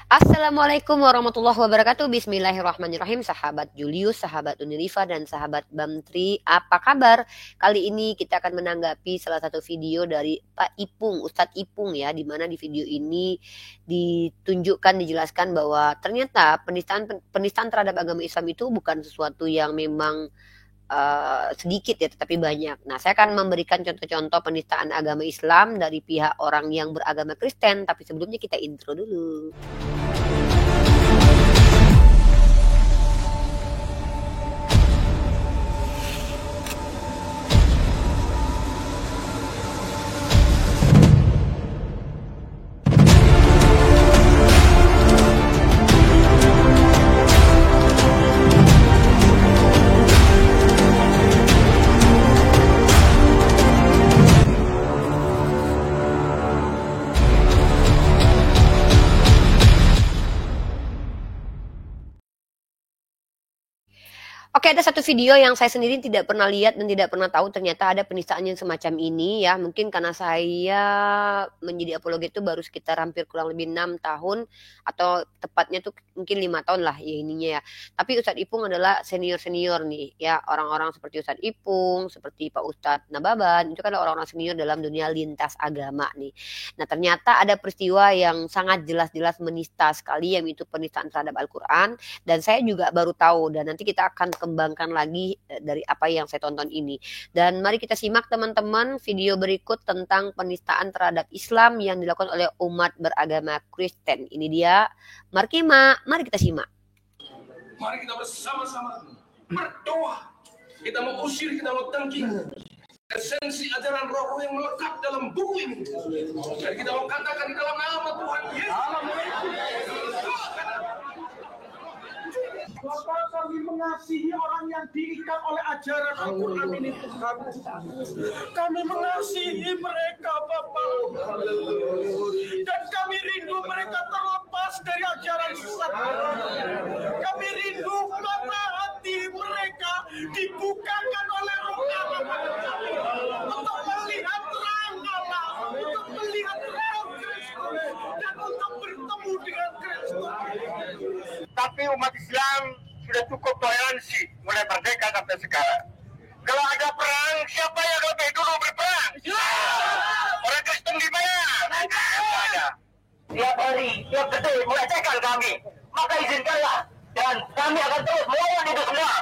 Assalamualaikum warahmatullahi wabarakatuh. Bismillahirrahmanirrahim. Sahabat Julius, sahabat Unirifa, dan sahabat Bamtri, apa kabar? Kali ini kita akan menanggapi salah satu video dari Pak Ipung, Ustadz Ipung ya, di mana di video ini dijelaskan bahwa ternyata penistaan terhadap agama Islam itu bukan sesuatu yang memang sedikit ya, tetapi banyak. Nah, saya akan memberikan contoh-contoh penistaan agama Islam dari pihak orang yang beragama Kristen, tapi sebelumnya kita intro dulu. Oke, ada satu video yang saya sendiri tidak pernah lihat dan tidak pernah tahu ternyata ada penistaan yang semacam ini ya. Mungkin karena saya menjadi apologet itu baru sekitar hampir kurang lebih 6 tahun atau tepatnya tuh mungkin 5 tahun lah ya ininya ya. Tapi Ustadz Ipung adalah senior-senior nih ya. Orang-orang seperti Ustadz Ipung, seperti Pak Ustadz Nababan, itu kan orang-orang senior dalam dunia lintas agama nih. Nah, ternyata ada peristiwa yang sangat jelas-jelas menista sekali, yaitu penistaan terhadap Al-Quran. Dan saya juga baru tahu, dan nanti kita akan kembangkan lagi dari apa yang saya tonton ini. Dan mari kita simak teman-teman video berikut tentang penistaan terhadap Islam yang dilakukan oleh umat beragama Kristen. Ini dia Markima, mari kita simak. Mari kita bersama-sama berdoa. Kita mau usir, kita mau tangkis esensi ajaran roh yang melekat dalam buku ini. Dan kita mau katakan di dalam nama Tuhan Yesus. Bapak, kami mengasihi orang yang diikat oleh ajaran Al-Quran ini, Tuhan. Kami mengasihi mereka, Bapak. Dan kami rindu mereka terlepas dari ajaran sesat. Kami rindu mata hati mereka dibukakan oleh Roh Allah untuk melihat terang Allah, untuk melihat terang Kristus, dan untuk bertemu dengan Kristus. Tapi umat Islam sudah cukup toleransi mulai merdeka sampai sekarang. Kalau ada perang, siapa yang lebih dulu berperang? Orang Kristen di mana? Tidak ada. Tiap hari, tiap detik melecehkan kami. Maka izinkanlah dan kami akan terus melawan itu semua.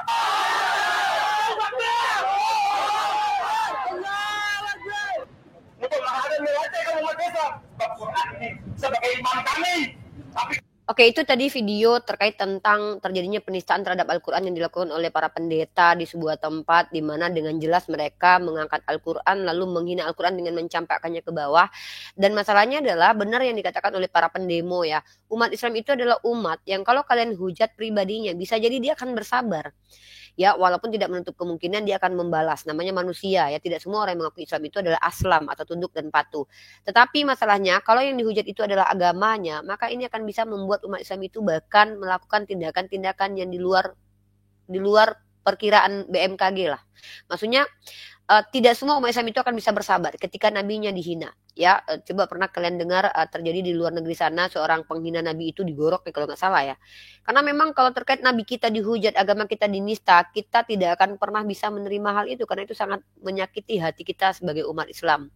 Untuk menghadapi melecehkan umat Islam, Al-Quran ini sebagai imam kami. Tapi Oke, itu tadi video terkait tentang terjadinya penistaan terhadap Al-Quran yang dilakukan oleh para pendeta di sebuah tempat di mana dengan jelas mereka mengangkat Al-Quran lalu menghina Al-Quran dengan mencampakkannya ke bawah. Dan masalahnya adalah benar yang dikatakan oleh para pendemo ya. Umat Islam itu adalah umat yang kalau kalian hujat pribadinya bisa jadi dia akan bersabar. Ya, walaupun tidak menutup kemungkinan dia akan membalas. Namanya manusia ya, tidak semua orang yang mengaku Islam itu adalah aslam atau tunduk dan patuh. Tetapi masalahnya kalau yang dihujat itu adalah agamanya, maka ini akan bisa membuat umat Islam itu bahkan melakukan tindakan-tindakan yang di luar perkiraan BMKG lah. Maksudnya tidak semua umat Islam itu akan bisa bersabar ketika nabinya dihina. Ya, coba pernah kalian dengar terjadi di luar negeri sana seorang penghina nabi itu digorok ya kalau nggak salah ya. Karena memang kalau terkait nabi kita dihujat, agama kita dinista, kita tidak akan pernah bisa menerima hal itu karena itu sangat menyakiti hati kita sebagai umat Islam.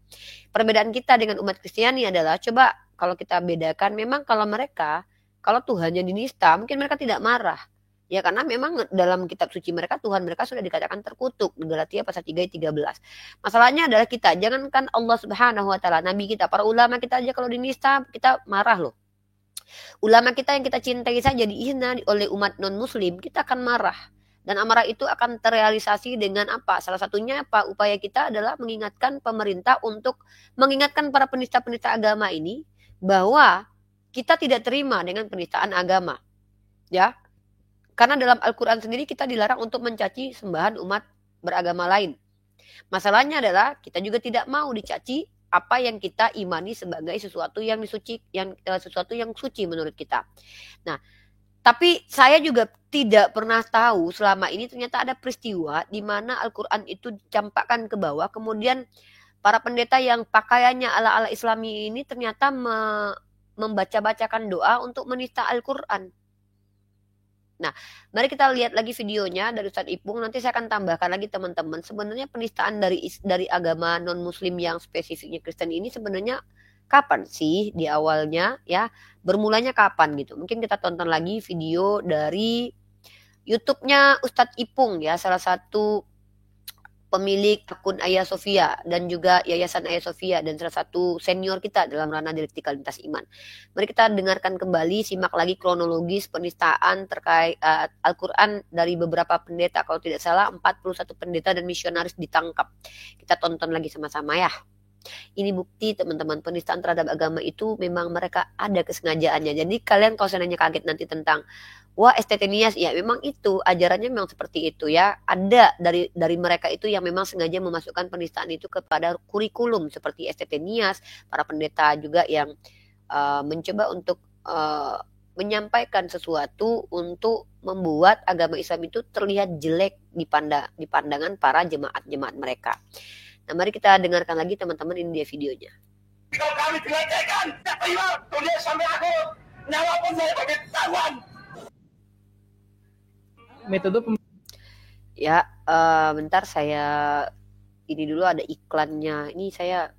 Perbedaan kita dengan umat Kristiani adalah coba kalau kita bedakan, memang kalau Tuhannya dinista mungkin mereka tidak marah. Ya karena memang dalam kitab suci mereka Tuhan mereka sudah dikatakan terkutuk di Galatia pasal 3 ayat 13. Masalahnya adalah kita, jangankan Allah Subhanahu wa taala, nabi kita, para ulama kita aja kalau dinista kita marah loh. Ulama kita yang kita cintai saja dihina oleh umat non muslim, kita akan marah. Dan amarah itu akan terrealisasi dengan apa? Salah satunya apa? Upaya kita adalah mengingatkan pemerintah untuk mengingatkan para penista-penista agama ini bahwa kita tidak terima dengan penistaan agama. Ya. Karena dalam Al-Quran sendiri kita dilarang untuk mencaci sembahan umat beragama lain. Masalahnya adalah kita juga tidak mau dicaci apa yang kita imani sebagai sesuatu yang suci menurut kita. Nah, tapi saya juga tidak pernah tahu selama ini ternyata ada peristiwa di mana Al-Quran itu dicampakkan ke bawah, kemudian para pendeta yang pakaiannya ala-ala Islami ini ternyata membaca-bacakan doa untuk menista Al-Quran. Nah, mari kita lihat lagi videonya dari Ustadz Ipung. Nanti saya akan tambahkan lagi teman-teman. Sebenarnya penistaan dari agama non-muslim yang spesifiknya Kristen ini sebenarnya kapan sih di awalnya ya? Bermulanya kapan gitu? Mungkin kita tonton lagi video dari YouTube-nya Ustadz Ipung ya, salah satu pemilik akun Ayah Sofia dan juga Yayasan Ayah Sofia dan salah satu senior kita dalam ranah dialektika lintas iman. Mari kita dengarkan kembali, simak lagi kronologis penistaan terkait Al-Quran dari beberapa pendeta. Kalau tidak salah 41 pendeta dan misionaris ditangkap. Kita tonton lagi sama-sama ya. Ini bukti teman-teman, penistaan terhadap agama itu memang mereka ada kesengajaannya. Jadi kalian kalau seandainya kaget nanti tentang wah STT Nias, ya memang itu ajarannya memang seperti itu ya. Ada dari mereka itu yang memang sengaja memasukkan penistaan itu kepada kurikulum seperti STT Nias, para pendeta juga yang mencoba untuk menyampaikan sesuatu untuk membuat agama Islam itu terlihat jelek di pandangan para jemaat-jemaat mereka. Nah, mari kita dengarkan lagi teman-teman, ini dia videonya. Kalau kami dilecehkan, tak terima, tulis sampai aku, nyawa pun saya pakai taruhan. Metode Ya, bentar saya ini dulu ada iklannya. Ini saya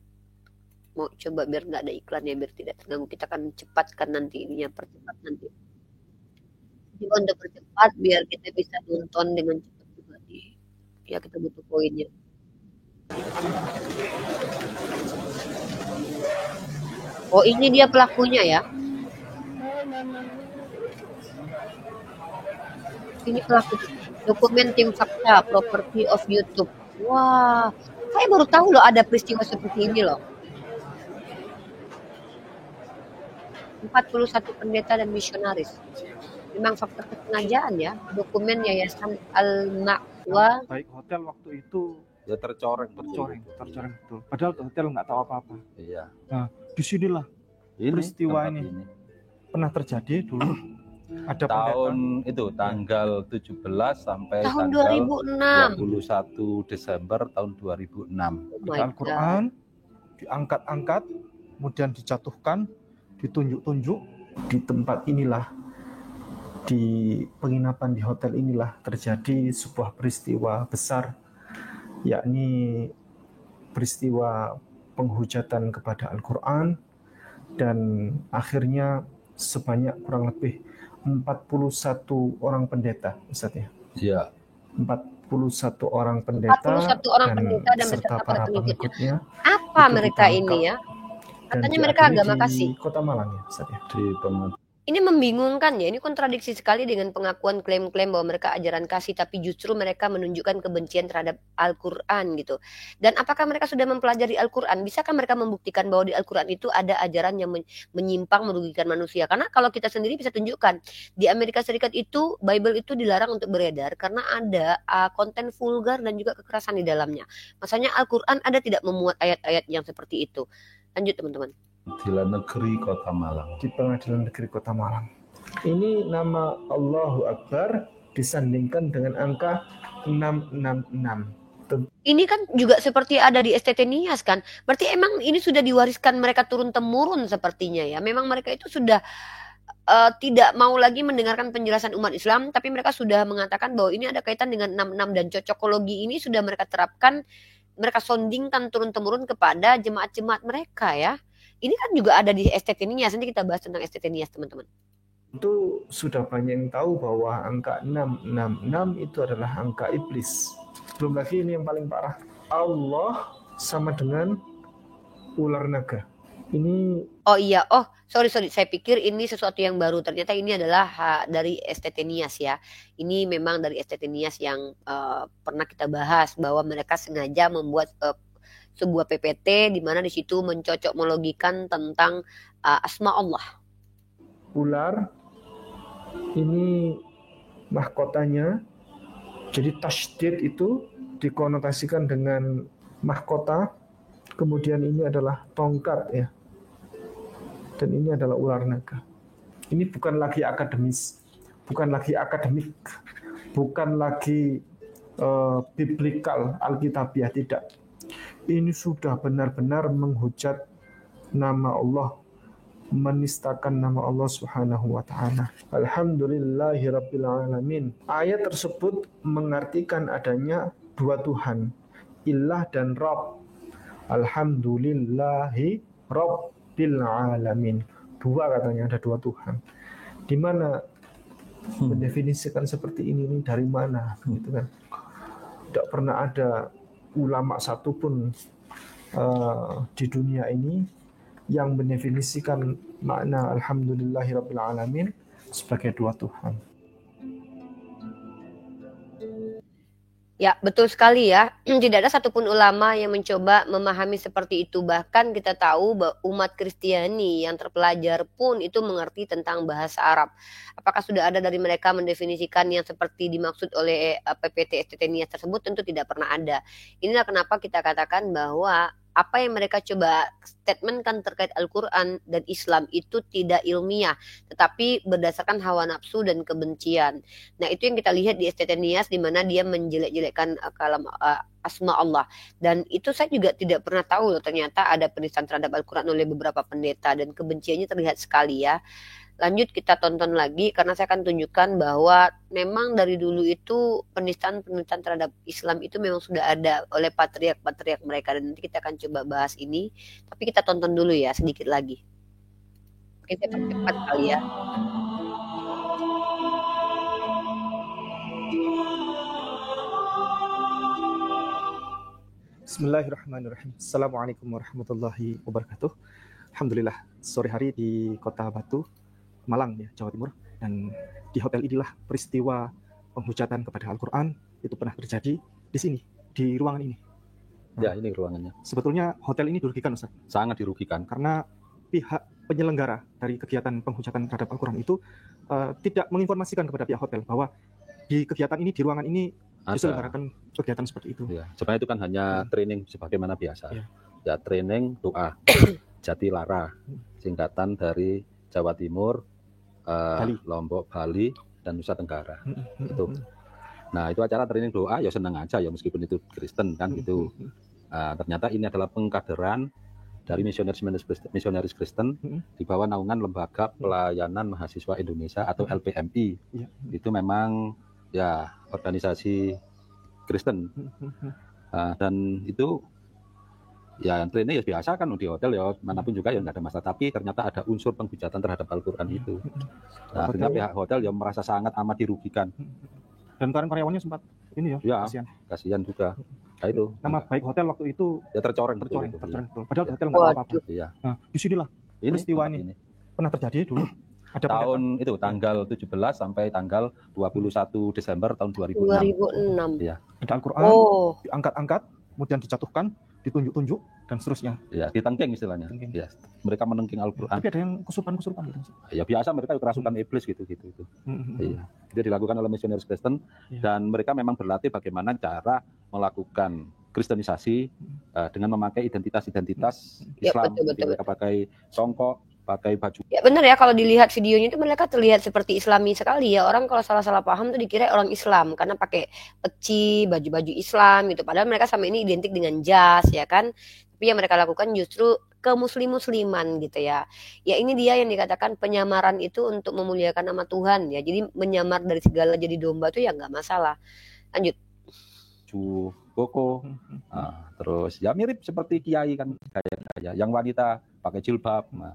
mau coba biar nggak ada iklannya, biar tidak terganggu. Kita akan cepatkan nanti ininya, percepat nanti. Coba untuk percepat biar kita bisa nonton dengan cepat juga nih. Ya, kita butuh poinnya. Oh, ini dia pelakunya ya. Ini pelaku dokumen tim fakta property of YouTube. Wah, saya baru tahu loh ada peristiwa seperti ini loh. 41 pendeta dan misionaris. Memang faktor kesengajaan ya. Dokumen Yayasan Al-Ma'wa. baik hotel waktu itu Ya tercoreng tercoreng betul. Padahal hotel nggak tahu apa-apa. Iya. Nah, disinilah Ini peristiwa tempat ini pernah terjadi dulu. Ada tahun itu tanggal 17 sampai Tahun tanggal 2006. 21 Desember tahun 2006. Oh my Al-Quran diangkat-angkat, kemudian dijatuhkan, ditunjuk-tunjuk di tempat inilah, di penginapan di hotel inilah terjadi sebuah peristiwa besar, yakni peristiwa penghujatan kepada Al-Quran, dan akhirnya sebanyak kurang lebih 41 orang pendeta, Ustaz ya. Iya. 41 orang pendeta 41 orang pendeta dan serta beserta para para pengikutnya. pengikutnya Apa itu mereka ditangkap ini ya? dan Katanya mereka diadili agama di kasih. Kota Malang ya, Ustaz ya. Di pengadilan. Ini membingungkan ya, ini kontradiksi sekali dengan pengakuan klaim-klaim bahwa mereka ajaran kasih, tapi justru mereka menunjukkan kebencian terhadap Al-Quran gitu. Dan apakah mereka sudah mempelajari Al-Quran? Bisakah mereka membuktikan bahwa di Al-Quran itu ada ajaran yang menyimpang, merugikan manusia? Karena kalau kita sendiri bisa tunjukkan, di Amerika Serikat itu, Bible itu dilarang untuk beredar karena ada konten vulgar dan juga kekerasan di dalamnya. Masanya Al-Quran ada tidak memuat ayat-ayat yang seperti itu. Lanjut teman-teman. Pengadilan Negeri Kota Malang. Di Pengadilan Negeri Kota Malang. Ini nama Allahu Akbar disandingkan dengan angka 666. Ini kan juga seperti ada di STT Nias kan. Berarti emang ini sudah diwariskan mereka turun-temurun sepertinya ya. Memang mereka itu sudah tidak mau lagi mendengarkan penjelasan umat Islam, tapi mereka sudah mengatakan bahwa ini ada kaitan dengan 66 dan cocokologi ini sudah mereka terapkan, mereka sondingkan turun-temurun kepada jemaat-jemaat mereka ya. Ini kan juga ada di STT Nias. Nanti kita bahas tentang STT Nias teman-teman. Itu sudah banyak yang tahu bahwa angka 666 itu adalah angka iblis. Belum lagi ini yang paling parah. Allah sama dengan ular naga. Ini Oh iya, sorry, saya pikir ini sesuatu yang baru. Ternyata ini adalah dari STT Nias ya. Ini memang dari STT Nias yang pernah kita bahas bahwa mereka sengaja membuat sebuah PPT di mana di situ mencocokmologikan tentang asma Allah. ular, ini mahkotanya. Jadi tasydid itu dikonotasikan dengan mahkota. Kemudian ini adalah tongkat ya. Dan ini adalah ular naga. Ini bukan lagi akademis, bukan lagi akademik, bukan lagi biblikal, alkitabiah, tidak. Ini sudah benar-benar menghujat nama Allah menistakan nama Allah Subhanahu wa taala. Alhamdulillahirabbil alamin. Ayat tersebut mengartikan adanya dua Tuhan, Ilah dan Rabb. Alhamdulillahi rabbil alamin. Dua katanya, ada dua Tuhan. Di mana mendefinisikan seperti ini dari mana gitu kan? Tidak pernah ada ulama satupun di dunia ini yang mendefinisikan makna alhamdulillahirabbil alamin sebagai dua Tuhan. Ya, betul sekali ya. Tidak ada satupun ulama yang mencoba memahami seperti itu. Bahkan kita tahu bahwa umat Kristiani yang terpelajar pun itu mengerti tentang bahasa Arab. Apakah sudah ada dari mereka mendefinisikan yang seperti dimaksud oleh PPT STT Nias tersebut? Tentu tidak pernah ada. Inilah kenapa kita katakan bahwa apa yang mereka coba statementkan terkait Al-Quran dan Islam itu tidak ilmiah, tetapi berdasarkan hawa nafsu dan kebencian. Nah, itu yang kita lihat di STT Nias, di mana dia menjelek-jelekkan kalam asma Allah. Dan itu saya juga tidak pernah tahu loh, ternyata ada penistaan terhadap Al-Quran oleh beberapa pendeta, dan kebenciannya terlihat sekali ya. Lanjut kita tonton lagi, karena saya akan tunjukkan bahwa memang dari dulu itu penistaan-penistaan terhadap Islam itu memang sudah ada oleh patriark-patriark mereka, dan nanti kita akan coba bahas ini. Tapi kita tonton dulu ya sedikit lagi. Oke, saya percepat kali ya. Bismillahirrahmanirrahim. Assalamualaikum warahmatullahi wabarakatuh. Alhamdulillah, sore hari di Kota Batu, Malang ya, Jawa Timur, dan di hotel inilah peristiwa penghujatan kepada Al-Quran itu pernah terjadi di sini, di ruangan ini. Ya, ini ruangannya. Sebetulnya hotel ini dirugikan, Ustaz, Sangat dirugikan. karena pihak penyelenggara dari kegiatan penghujatan terhadap Al-Quran itu tidak menginformasikan kepada pihak hotel bahwa di kegiatan ini, di ruangan ini diselenggarakan kegiatan seperti itu. Ya, sebenarnya itu kan hanya training sebagaimana biasa. Ya. Ya, training doa. Jatilara, singkatan dari Jawa Timur, Bali. Lombok, Bali, dan Nusa Tenggara. Itu. Nah, itu acara training doa, ya senang aja ya meskipun itu Kristen kan gitu. Ternyata ini adalah pengkaderan dari misionaris Kristen di bawah naungan Lembaga Pelayanan Mahasiswa Indonesia atau LPMI. Ya. Itu memang ya organisasi Kristen. Dan itu ya training ya biasa kan di hotel ya manapun juga ya nggak ada masalah, tapi ternyata ada unsur penghujatan terhadap Al-Quran itu. Nah, sehingga pihak hotel yang merasa sangat amat dirugikan. Dan karyawannya sempat ini Ya, kasihan. kasihan juga. Nah, itu Nama baik hotel waktu itu ya tercoreng tercoreng. betul. Betul. Padahal hotel nggak apa-apa. Iya. Nah, disinilah Ini peristiwa ini pernah terjadi dulu. Ada tahun itu tanggal 17 sampai tanggal 21 Desember tahun 2006. 2006. Iya. ada Al-Quran Oh, diangkat-angkat, kemudian dijatuhkan, ditunjuk-tunjuk, dan seterusnya. Ya, ditengking istilahnya. Tengking. Ya, mereka menengking Al-Quran. Tapi ada yang kesurupan-kesurupan gitu. Ya biasa mereka kerasukan iblis gitu. Iya. Itu dilakukan oleh misionaris Kristen dan mereka memang berlatih bagaimana cara melakukan kristenisasi dengan memakai identitas Ya, Islam. betul. Jadi mereka pakai songkok, pakai baju. Ya benar ya, kalau dilihat videonya itu mereka terlihat seperti Islami sekali ya. Orang kalau salah-salah paham tuh dikira orang Islam karena pakai peci, baju-baju Islam gitu. Padahal mereka sama ini identik dengan jas ya kan. Tapi yang mereka lakukan justru ke musliman gitu ya. Ya ini dia yang dikatakan penyamaran itu untuk memuliakan nama Tuhan ya. Jadi menyamar dari segala jadi domba tuh ya nggak masalah. Lanjut. Baju koko, terus ya mirip seperti kiai kan gaya-gaya. Yang wanita pakai jilbab. Nah,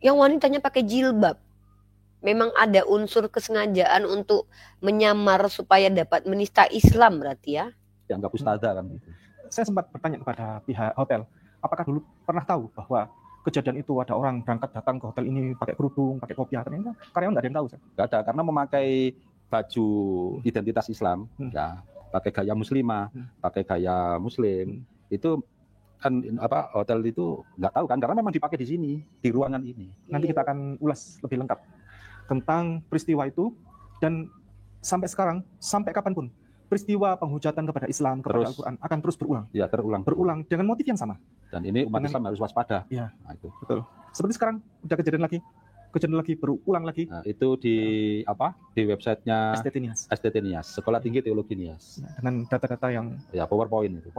Yang wanitanya pakai jilbab. Memang ada unsur kesengajaan untuk menyamar supaya dapat menista Islam berarti ya. dianggap ustazah kan gitu. Saya sempat bertanya kepada pihak hotel, apakah dulu pernah tahu bahwa kejadian itu ada orang berangkat datang ke hotel ini pakai kerudung, pakai kopiah? Ternyata karyawan nggak ada yang tahu. Nggak ada, karena memakai baju identitas Islam, ya pakai gaya muslimah, pakai gaya muslim, itu kan hotel itu nggak tahu kan, karena memang dipakai di sini, di ruangan ini. Nanti kita akan ulas lebih lengkap tentang peristiwa itu, dan sampai sekarang, sampai kapanpun, peristiwa penghujatan kepada Islam, kepada Al-Quran akan terus berulang. Ya, berulang dengan motif yang sama. Dan ini umat Islam harus waspada. Ya, nah, itu. Betul. Seperti sekarang udah kejadian lagi, berulang lagi. Nah, itu di di websitenya STT Nias, Sekolah Tinggi Teologi Nias. Dengan data-data yang PowerPoint itu.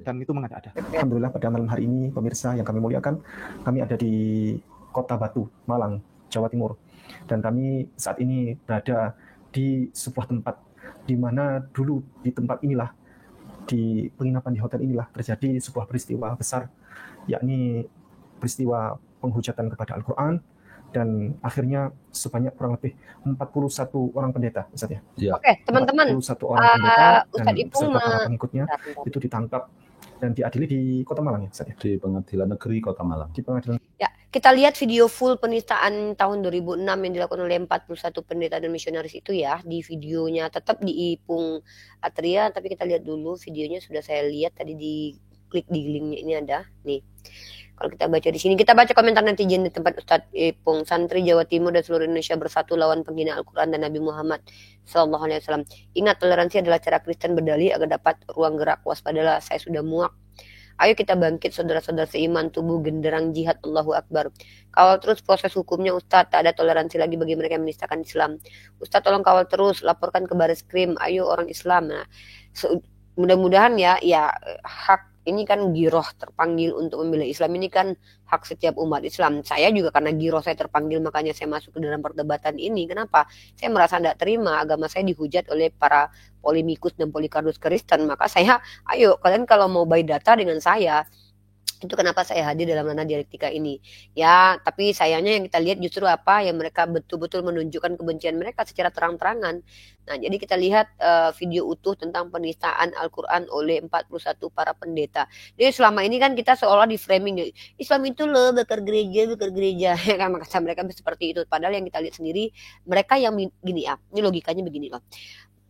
Dan itu mengada-ada. Alhamdulillah pada malam hari ini pemirsa yang kami muliakan, kami ada di Kota Batu, Malang, Jawa Timur. Dan kami saat ini berada di sebuah tempat di mana dulu di tempat inilah, di penginapan di hotel inilah terjadi sebuah peristiwa besar, yakni peristiwa penghujatan kepada Al-Quran, dan akhirnya sebanyak kurang lebih 41 orang pendeta, Ustaz ya. Ya. Oke, teman-teman. 41 orang pendeta dan Ustadz Ipung beserta para pengikutnya itu ditangkap dan diadili di Kota Malang ya, Ustaz ya. Di Pengadilan Negeri Kota Malang. Di pengadilan. Ya, kita lihat video full penistaan tahun 2006 yang dilakukan oleh 41 pendeta dan misionaris itu ya. Di videonya tetap di Ipung Atria, tapi kita lihat dulu videonya, sudah saya lihat tadi, di klik di linknya ini ada nih. Kalau kita baca di sini, kita baca komentar netizen di tempat Ustadz Ipung. Santri Jawa Timur dan seluruh Indonesia bersatu lawan penghina Al-Quran dan Nabi Muhammad SAW. Ingat, toleransi adalah cara Kristen berdalih agar dapat ruang gerak. Waspadalah, saya sudah muak. Ayo kita bangkit saudara-saudara seiman, tubuh genderang jihad, Allahu Akbar. Kawal terus proses hukumnya Ustadz, tak ada toleransi lagi bagi mereka yang menistakan Islam. Ustadz tolong kawal terus, laporkan ke Bareskrim, ayo orang Islam. Nah, mudah-mudahan ya hak ini kan giroh terpanggil untuk membela Islam, ini kan hak setiap umat Islam. Saya juga karena giroh saya terpanggil, makanya saya masuk ke dalam perdebatan ini. Kenapa? Saya merasa tidak terima agama saya dihujat oleh para polemikus dan polikarus Kristen. Maka saya, ayo kalian kalau mau buy data dengan saya, itu kenapa saya hadir dalam ranah dialektika ini. Ya, tapi sayangnya yang kita lihat justru apa, yang mereka betul-betul menunjukkan kebencian mereka secara terang-terangan. Nah, jadi kita lihat video utuh tentang penistaan Al-Quran oleh 41 para pendeta. Jadi selama ini kan kita seolah di framing, Islam itu loh bakar gereja, kan makanya mereka seperti itu. Padahal yang kita lihat sendiri, mereka yang gini ya, ini logikanya begini loh.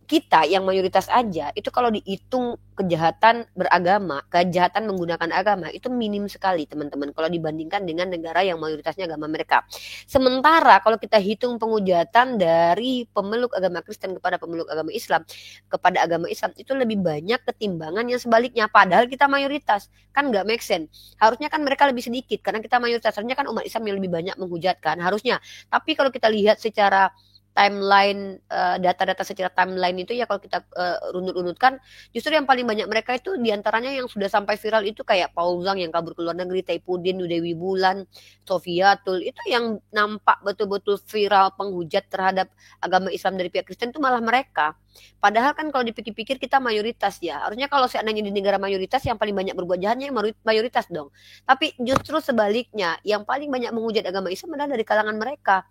Kita yang mayoritas aja itu kalau dihitung kejahatan beragama, kejahatan menggunakan agama itu minim sekali teman-teman kalau dibandingkan dengan negara yang mayoritasnya agama mereka. Sementara kalau kita hitung penghujatan dari pemeluk agama Kristen kepada pemeluk agama Islam, kepada agama Islam itu lebih banyak ketimbangan yang sebaliknya. Padahal kita mayoritas, kan nggak make sense. Harusnya kan mereka lebih sedikit karena kita mayoritas. Harusnya kan umat Islam yang lebih banyak menghujatkan harusnya. Tapi kalau kita lihat secara timeline, data-data secara timeline itu ya, kalau kita runut-runutkan, justru yang paling banyak mereka itu diantaranya yang sudah sampai viral itu kayak Paul Zhang yang kabur ke luar negeri, Taipudin, Dewi Bulan, Sofiatul, itu yang nampak betul-betul viral penghujat terhadap agama Islam dari pihak Kristen itu malah mereka. Padahal kan kalau dipikir-pikir kita mayoritas ya, harusnya kalau seandainya di negara mayoritas yang paling banyak berbuat jahatnya mayoritas dong. Tapi justru sebaliknya, yang paling banyak menghujat agama Islam adalah dari kalangan mereka.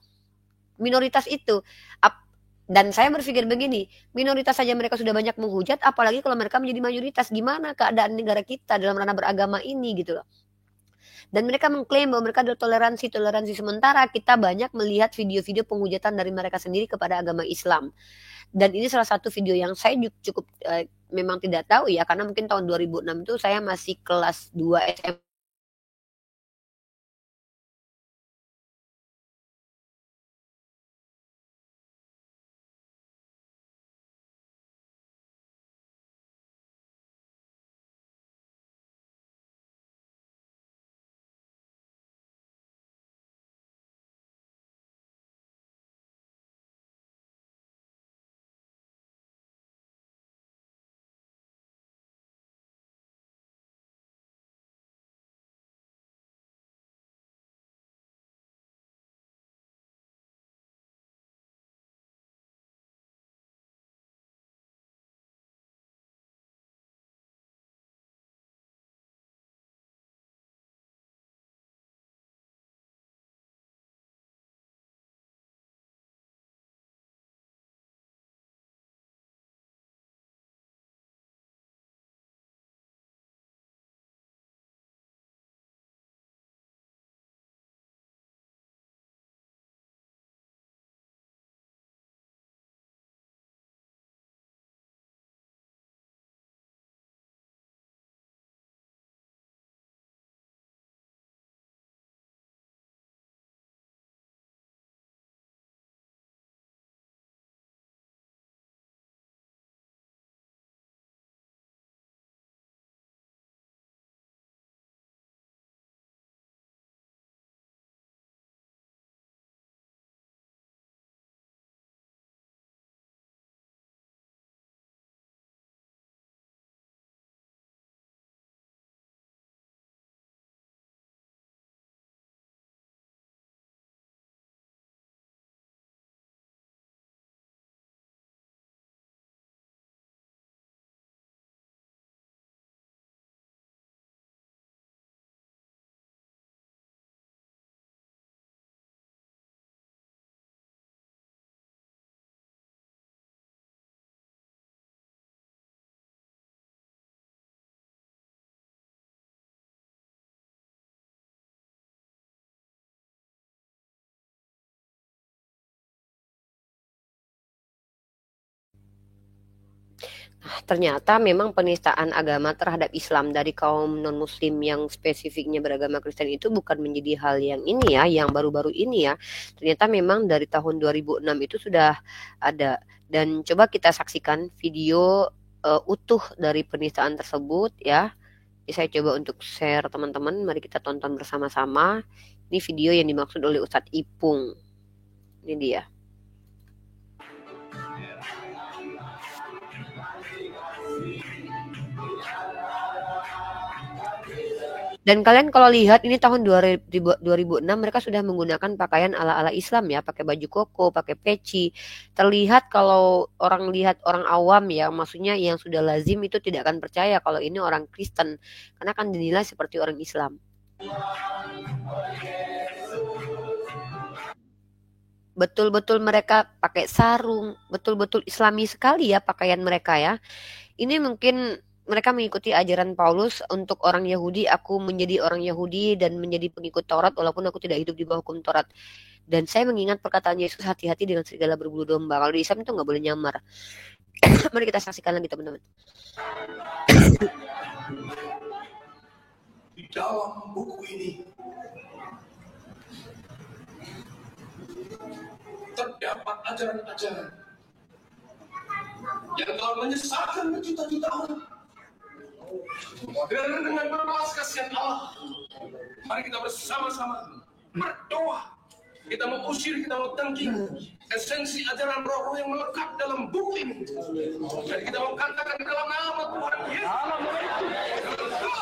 Minoritas itu. Dan saya berpikir begini, minoritas saja mereka sudah banyak menghujat, apalagi kalau mereka menjadi mayoritas. Gimana keadaan negara kita dalam ranah beragama ini gitu loh. Dan mereka mengklaim bahwa mereka adalah toleransi, sementara kita banyak melihat video-video penghujatan dari mereka sendiri kepada agama Islam. Dan ini salah satu video yang saya cukup memang tidak tahu ya, karena mungkin tahun 2006 itu saya masih kelas 2 SMA. Ternyata memang penistaan agama terhadap Islam dari kaum non-muslim yang spesifiknya beragama Kristen itu bukan menjadi hal yang ini ya, yang baru-baru ini ya. Ternyata memang dari tahun 2006 itu sudah ada. Dan coba kita saksikan video utuh dari penistaan tersebut ya. Jadi saya coba untuk share teman-teman, mari kita tonton bersama-sama. Ini video yang dimaksud oleh Ustadz Ipung. Ini dia. Dan kalian kalau lihat ini tahun 2006 mereka sudah menggunakan pakaian ala-ala Islam ya, pakai baju koko, pakai peci. Terlihat kalau orang lihat orang awam ya, maksudnya yang sudah lazim itu tidak akan percaya kalau ini orang Kristen, karena kan dinilai seperti orang Islam. Betul-betul mereka pakai sarung, betul-betul Islami sekali ya pakaian mereka ya. Ini mungkin mereka mengikuti ajaran Paulus untuk orang Yahudi, aku menjadi orang Yahudi dan menjadi pengikut Taurat walaupun aku tidak hidup di bawah hukum Taurat. Dan saya mengingat perkataan Yesus, hati-hati dengan serigala berbulu domba. Kalau di Islam itu nggak boleh nyamar. Mari kita saksikan lagi teman-teman. Di dalam buku ini terdapat ajaran-ajaran yang telah menyesatkan berjuta-juta orang. Dan dengan berbelas kasihan Allah, mari kita bersama-sama berdoa. Kita mau usir, kita mau tangkis esensi ajaran roh yang melekat dalam buku ini. Dan kita mau katakan dalam nama Tuhan Yesus.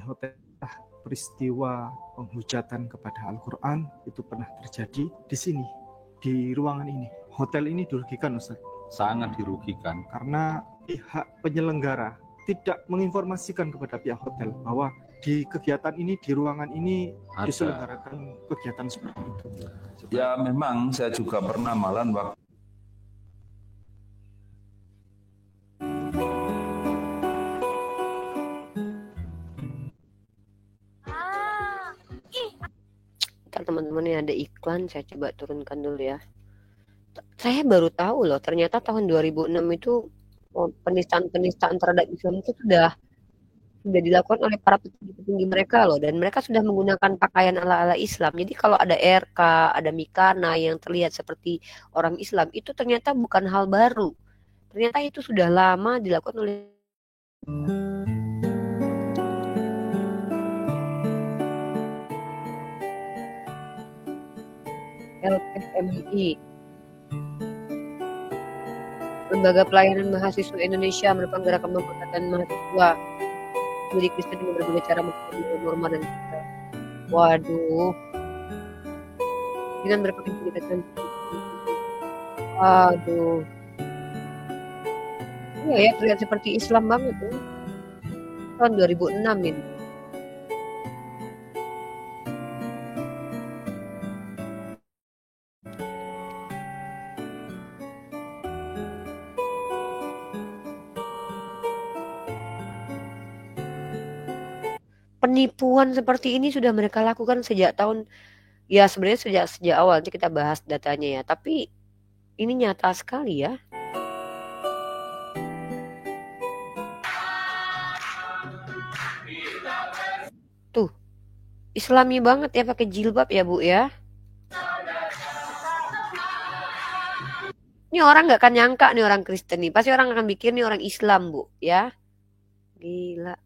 Hotel peristiwa penghujatan kepada Al-Quran itu pernah terjadi di sini, di ruangan ini. Hotel ini dirugikan, Ustaz. Sangat dirugikan. Karena pihak penyelenggara tidak menginformasikan kepada pihak hotel bahwa di kegiatan ini, di ruangan ini diselenggarakan kegiatan seperti itu. Ya memang saya juga pernah malam waktu teman-teman ini ada iklan, saya coba turunkan dulu ya. Saya baru tahu loh, ternyata tahun 2006 itu penistaan terhadap Islam itu sudah dilakukan oleh para petinggi mereka loh, dan mereka sudah menggunakan pakaian ala-ala Islam. Jadi kalau ada RK, ada Mikana yang terlihat seperti orang Islam, itu ternyata bukan hal baru. Ternyata itu sudah lama dilakukan oleh LPMI, Lembaga Pelayanan Mahasiswa Indonesia, merupakan gerakan mempersatukan mahasiswa menjadi Kristen dengan berbagai cara memperbaiki norma dan kita. Waduh, dengan berbagai pendekatan. Waduh, iya ya, terlihat seperti Islam banget tuh. Tahun 2006 ini. Penipuan seperti ini sudah mereka lakukan sejak tahun, ya sebenarnya sejak awal, nanti kita bahas datanya ya, tapi ini nyata sekali ya. Tuh, Islami banget ya, pakai jilbab ya Bu ya. Ini orang nggak akan nyangka nih orang Kristen nih, pasti orang akan pikir nih orang Islam Bu ya. Gila.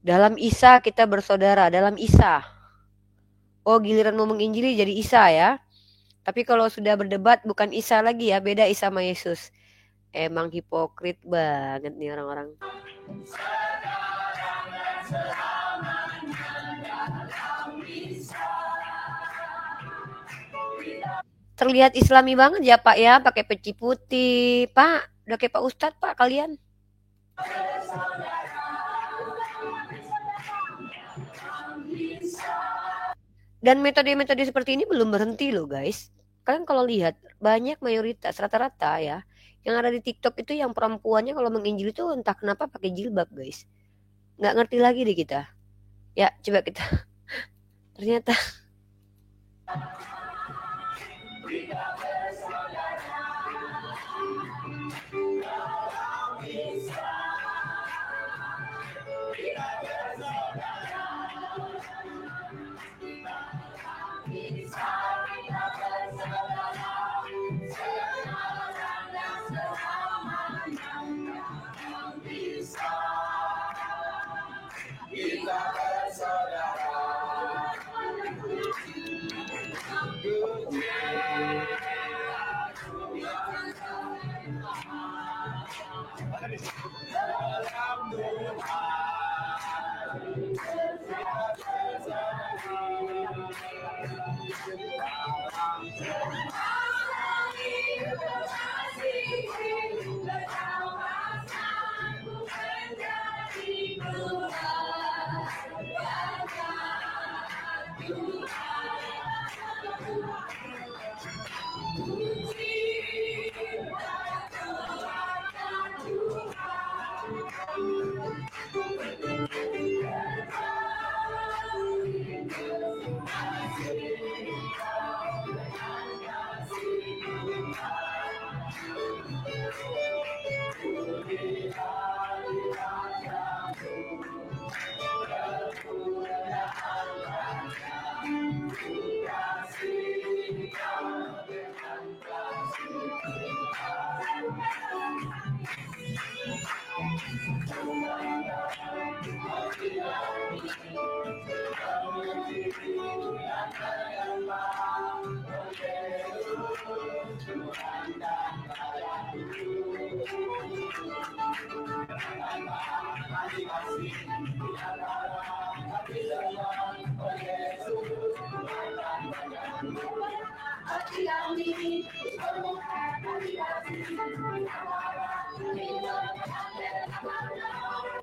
Dalam Isa kita bersaudara, dalam Isa. Oh, giliran mau menginjili jadi Isa ya. Tapi kalau sudah berdebat bukan Isa lagi ya, beda Isa sama Yesus. Emang hipokrit banget nih orang-orang. Terlihat islami banget ya Pak ya, pakai peci putih. Pak, udah kayak Pak Ustadz Pak kalian. Dan metode-metode seperti ini belum berhenti loh guys. Kalian kalau lihat banyak mayoritas rata-rata ya yang ada di TikTok itu yang perempuannya kalau menginjil itu entah kenapa pakai jilbab guys. Nggak ngerti lagi deh kita. Ya coba kita. Ternyata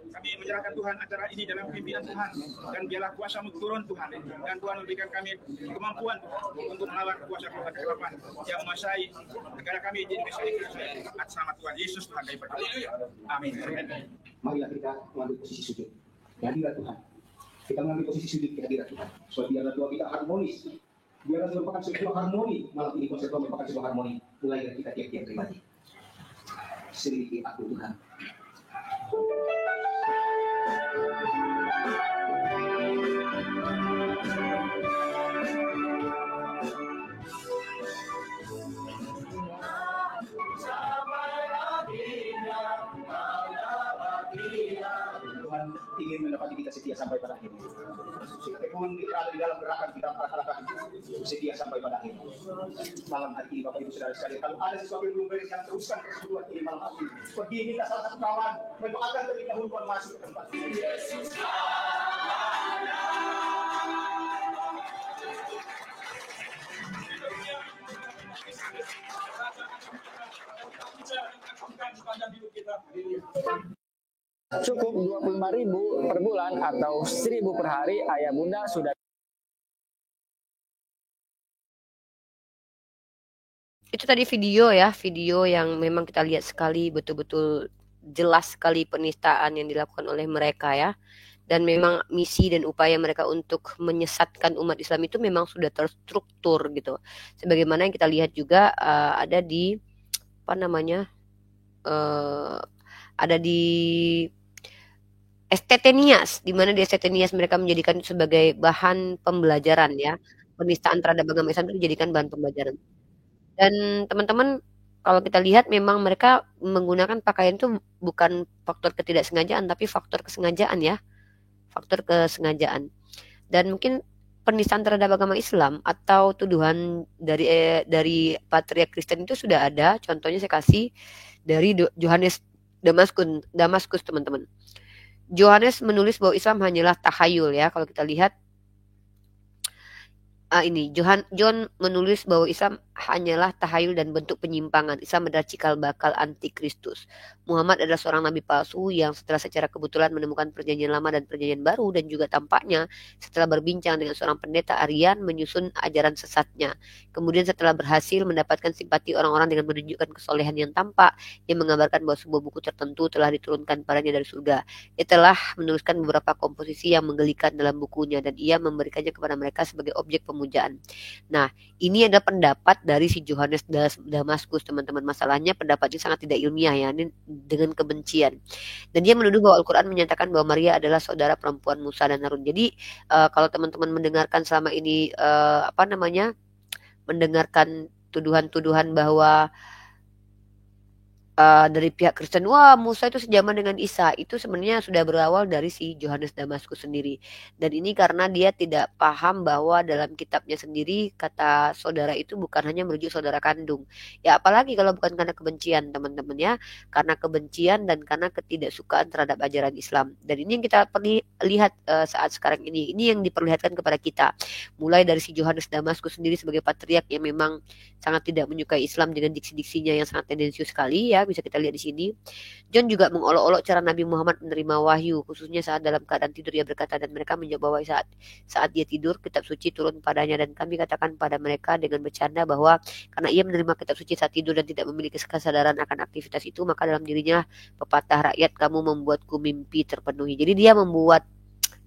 Kami menyerahkan Tuhan acara ini dalam pimpinan Tuhan, dan biarlah kuasa-Mu turun Tuhan, dan Tuhan memberikan kami kemampuan untuk melawan kuasa-kuasa kegelapan yang menguasai negara kami di Indonesia ini. Atas nama Tuhan Yesus Tuhan kami berdoa. Amin. Marilah kita mengambil posisi sujud. Hadirat Tuhan. Kita mengambil posisi sujud di hadirat Tuhan. Supaya biarlah doa kita harmonis. Biarlah merupakan sebuah harmoni. Malam ini konsep doa merupakan sebuah harmoni. Mulai dari kita tiap-tiap pribadi. Selidiki aku Tuhan. Tuhan ingin mendapati kita setia sampai pada akhir. Sekalipun kita ada di dalam gerakan kita perhalakan setia sampai pada akhir. Malam hari ini Bapak Ibu Saudara sekalian, kalau ada sesuatu yang belum beres yang teruskan persekutuan ini malam hari ini, pergi minta salah satu kawan mendoakan terlebih dahulu Tuhan masuk ke tempat. Cukup 25.000 per bulan atau 1.000 per hari, ayah bunda sudah. itu tadi video ya, video yang memang kita lihat sekali betul-betul jelas sekali penistaan yang dilakukan oleh mereka ya. Dan memang misi dan upaya mereka untuk menyesatkan umat Islam itu memang sudah terstruktur gitu. Sebagaimana yang kita lihat juga ada di apa namanya? Ada di STT Nias, di mana di STT Nias mereka menjadikan itu sebagai bahan pembelajaran ya. Penistaan terhadap agama Islam itu dijadikan bahan pembelajaran. Dan teman-teman kalau kita lihat memang mereka menggunakan pakaian itu bukan faktor ketidaksengajaan tapi faktor kesengajaan ya. faktor kesengajaan. Dan mungkin penistaan terhadap agama Islam atau tuduhan dari patriark Kristen itu sudah ada. Contohnya saya kasih dari Yohanes Damaskus teman-teman. Yohanes menulis bahwa Islam hanyalah tahayul ya. Kalau kita lihat ini John menulis bahwa Islam hanyalah tahayul dan bentuk penyimpangan. Islam adalah cikal bakal antikristus. Muhammad adalah seorang nabi palsu yang secara kebetulan menemukan perjanjian lama dan perjanjian baru, dan juga tampaknya setelah berbincang dengan seorang pendeta Arian menyusun ajaran sesatnya. Kemudian setelah berhasil mendapatkan simpati orang-orang dengan menunjukkan kesolehan yang tampak yang mengabarkan bahwa sebuah buku tertentu telah diturunkan padanya dari surga. Ia telah menuliskan beberapa komposisi yang menggelikan dalam bukunya dan ia memberikannya kepada mereka sebagai objek pemujaan. Nah, ini ada pendapat dari si Yohanes Damaskus, teman-teman. Masalahnya pendapat ini sangat tidak ilmiah ya, ini dengan kebencian. Dan dia menuduh bahwa Al-Quran menyatakan bahwa Maria adalah saudara perempuan Musa dan Harun. Jadi kalau teman-teman mendengarkan selama ini mendengarkan tuduhan-tuduhan bahwa dari pihak Kristen, wah Musa itu sejaman dengan Isa, itu sebenarnya sudah berawal dari si Yohanes Damaskus sendiri. Dan ini karena dia tidak paham bahwa dalam kitabnya sendiri kata saudara itu bukan hanya merujuk saudara kandung. Ya apalagi kalau bukan karena kebencian teman-teman ya, karena kebencian dan karena ketidaksukaan terhadap ajaran Islam. Dan ini yang kita lihat saat sekarang ini yang diperlihatkan kepada kita. Mulai dari si Yohanes Damaskus sendiri sebagai patriark yang memang sangat tidak menyukai Islam dengan diksi-diksinya yang sangat tendensius sekali ya, bisa kita lihat di sini. John juga mengolok-olok cara Nabi Muhammad menerima wahyu, khususnya saat dalam keadaan tidur. Ia berkata, dan mereka menjawab bahwa saat dia tidur kitab suci turun padanya, dan kami katakan pada mereka dengan bercanda bahwa karena ia menerima kitab suci saat tidur dan tidak memiliki kesadaran akan aktivitas itu, maka dalam dirinya pepatah rakyat, kamu membuatku mimpi terpenuhi. Jadi dia membuat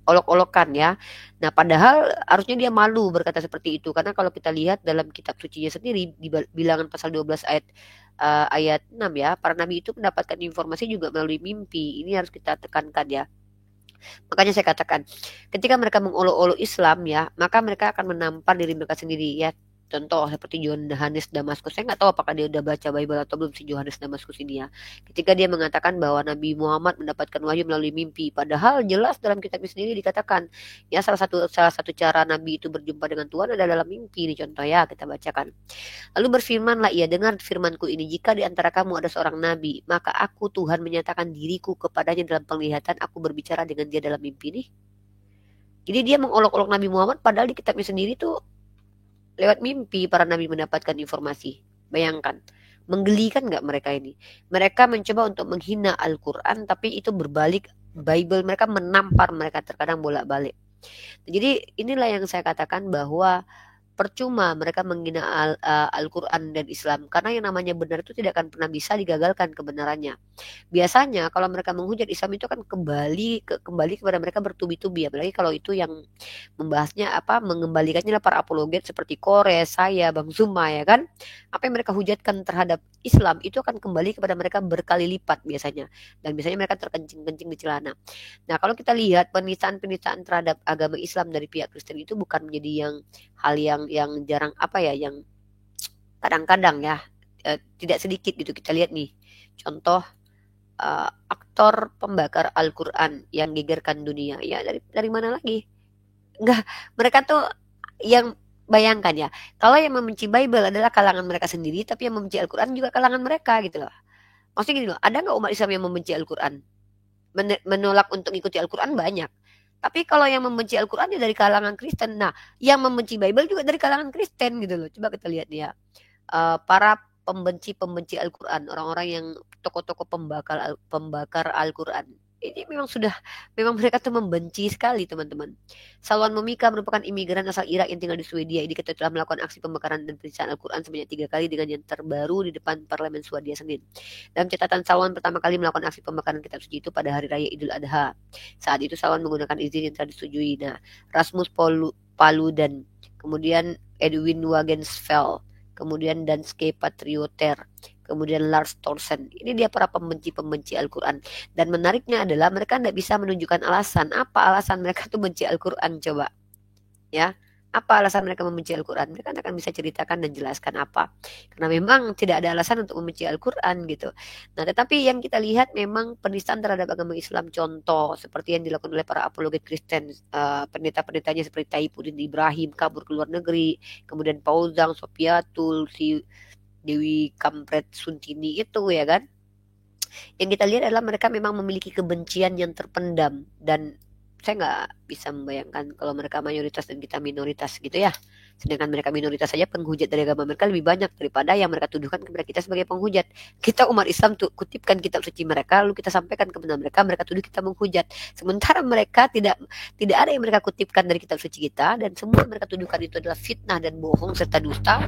olok-olokan ya. Nah padahal harusnya dia malu berkata seperti itu, karena kalau kita lihat dalam kitab sucinya sendiri di Bilangan pasal 12 ayat 6 ya, para nabi itu mendapatkan informasi juga melalui mimpi. Ini harus kita tekankan ya. Makanya saya katakan, ketika mereka mengolok-olok Islam ya, maka mereka akan menampar diri mereka sendiri ya. Contoh seperti Yohanes Damaskus, saya nggak tahu apakah dia udah baca Bible atau belum si Yohanes Damaskus ini ya. Ketika dia mengatakan bahwa Nabi Muhammad mendapatkan wahyu melalui mimpi, padahal jelas dalam kitabnya sendiri dikatakan ya salah satu cara Nabi itu berjumpa dengan Tuhan adalah dalam mimpi. Ini contoh ya, kita bacakan. Lalu berfirmanlah ia, dengar firmanku ini, jika di antara kamu ada seorang nabi, maka aku Tuhan menyatakan diriku kepadanya dalam penglihatan, aku berbicara dengan dia dalam mimpi nih. Jadi dia mengolok-olok Nabi Muhammad padahal di kitabnya sendiri tuh lewat mimpi para nabi mendapatkan informasi. Bayangkan, menggelikan nggak mereka ini? Mereka mencoba untuk menghina Al-Quran, tapi itu berbalik Bible. Mereka menampar mereka terkadang bolak-balik. Jadi inilah yang saya katakan bahwa percuma mereka menghina Al-Quran dan Islam, karena yang namanya benar itu tidak akan pernah bisa digagalkan kebenarannya. Biasanya kalau mereka menghujat Islam itu akan kembali kepada mereka bertubi-tubi, apalagi kalau itu yang membahasnya mengembalikannya para apologet seperti Kores, saya, Bang Zuma ya kan. Apa yang mereka hujatkan terhadap Islam itu akan kembali kepada mereka berkali lipat biasanya, dan biasanya mereka terkencing-kencing di celana. Nah kalau kita lihat penistaan terhadap agama Islam dari pihak Kristen itu bukan menjadi hal yang jarang yang kadang-kadang ya tidak sedikit gitu. Kita lihat nih contoh aktor pembakar Al-Quran yang gegerkan dunia ya, dari mana lagi? Enggak, mereka tuh yang bayangkan ya, kalau yang membenci Bible adalah kalangan mereka sendiri, tapi yang membenci Al-Quran juga kalangan mereka gitu loh. Maksudnya gini loh, ada nggak umat Islam yang membenci Al-Quran? Menolak untuk ikuti Al-Quran banyak. Tapi kalau yang membenci Al-Quran ya dari kalangan Kristen. Nah, yang membenci Bible juga dari kalangan Kristen gitu loh. Coba kita lihat ya. Para pembenci Al-Quran, orang-orang yang tokoh-tokoh pembakar Al-Quran. Ini memang mereka tuh membenci sekali teman-teman. Salwan Momika merupakan imigran asal Irak yang tinggal di Swedia. Dia telah melakukan aksi pembakaran dan penistaan Al-Quran sebanyak 3 kali dengan yang terbaru di depan parlemen Swedia Senin. Dalam catatan Salwan pertama kali melakukan aksi pembakaran kitab suci itu pada hari raya Idul Adha. Saat itu Salwan menggunakan izin yang telah disetujui. Nah, Rasmus Paludan, kemudian Edwin Wagensveld, kemudian Danske Patrioter, kemudian Lars Thorsen. Ini dia para pembenci Al-Quran. Dan menariknya adalah mereka tidak bisa menunjukkan alasan. Apa alasan mereka tuh benci Al-Quran coba? Ya, Apa alasan mereka membenci Al-Quran? Mereka akan bisa ceritakan dan jelaskan apa. Karena memang tidak ada alasan untuk membenci Al-Quran gitu. Nah, tetapi yang kita lihat memang penistaan terhadap agama Islam, contoh seperti yang dilakukan oleh para apologet Kristen, pendeta-pendetanya seperti Taifuddin Ibrahim kabur ke luar negeri, kemudian Pauzang, Sofiatul, si Dewi Kampret Suntini itu ya kan. Yang kita lihat adalah mereka memang memiliki kebencian yang terpendam, dan saya nggak bisa membayangkan kalau mereka mayoritas dan kita minoritas gitu ya. Sedangkan mereka minoritas saja penghujat dari agama mereka lebih banyak daripada yang mereka tuduhkan kepada kita sebagai penghujat. Kita umat Islam tuh kutipkan kitab suci mereka, lalu kita sampaikan kepada mereka tuduh kita menghujat. Sementara mereka tidak ada yang mereka kutipkan dari kitab suci kita, dan semua yang mereka tuduhkan itu adalah fitnah dan bohong serta dusta.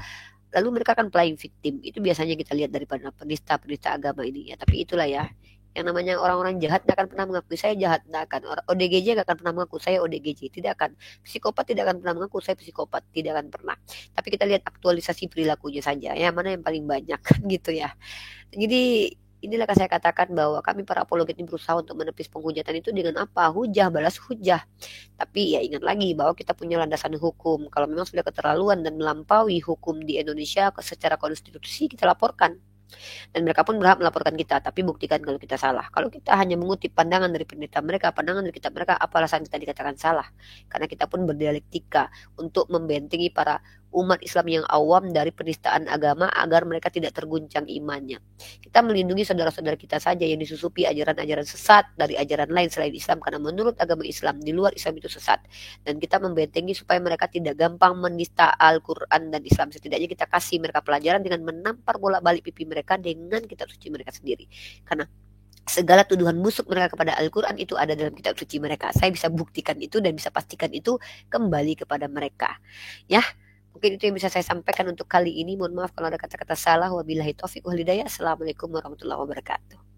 Lalu mereka akan playing victim. Itu biasanya kita lihat daripada penista-penista agama ini ya. Tapi itulah ya, yang namanya orang-orang jahat tidak akan pernah mengakui saya jahat, tidak akan. ODGJ tidak akan pernah mengaku saya ODGJ, tidak akan. Psikopat tidak akan pernah mengaku saya psikopat, tidak akan pernah. Tapi kita lihat aktualisasi perilakunya saja ya, mana yang paling banyak gitu ya. Jadi inilah saya katakan bahwa kami para apologet ini berusaha untuk menepis penghujatan itu dengan apa? Hujah balas hujah. Tapi ya ingat lagi bahwa kita punya landasan hukum. Kalau memang sudah keterlaluan dan melampaui hukum di Indonesia secara konstitusi, kita laporkan. Dan mereka pun berhak melaporkan kita, tapi buktikan kalau kita salah. Kalau kita hanya mengutip pandangan dari pendeta mereka, pandangan dari kitab mereka, apa alasan kita dikatakan salah? Karena kita pun berdialektika untuk membentengi para umat Islam yang awam dari penistaan agama agar mereka tidak terguncang imannya. Kita melindungi saudara-saudara kita saja yang disusupi ajaran-ajaran sesat dari ajaran lain selain Islam, karena menurut agama Islam di luar Islam itu sesat. Dan kita membentengi supaya mereka tidak gampang menista Al-Quran dan Islam. Setidaknya kita kasih mereka pelajaran dengan menampar bolak-balik pipi mereka dengan kitab suci mereka sendiri. Karena segala tuduhan busuk mereka kepada Al-Quran itu ada dalam kitab suci mereka. Saya bisa buktikan itu dan bisa pastikan itu kembali kepada mereka. Ya, mungkin itu yang bisa saya sampaikan untuk kali ini. Mohon maaf kalau ada kata-kata salah. Wabillahi taufiq wal hidayah. Assalamualaikum warahmatullahi wabarakatuh.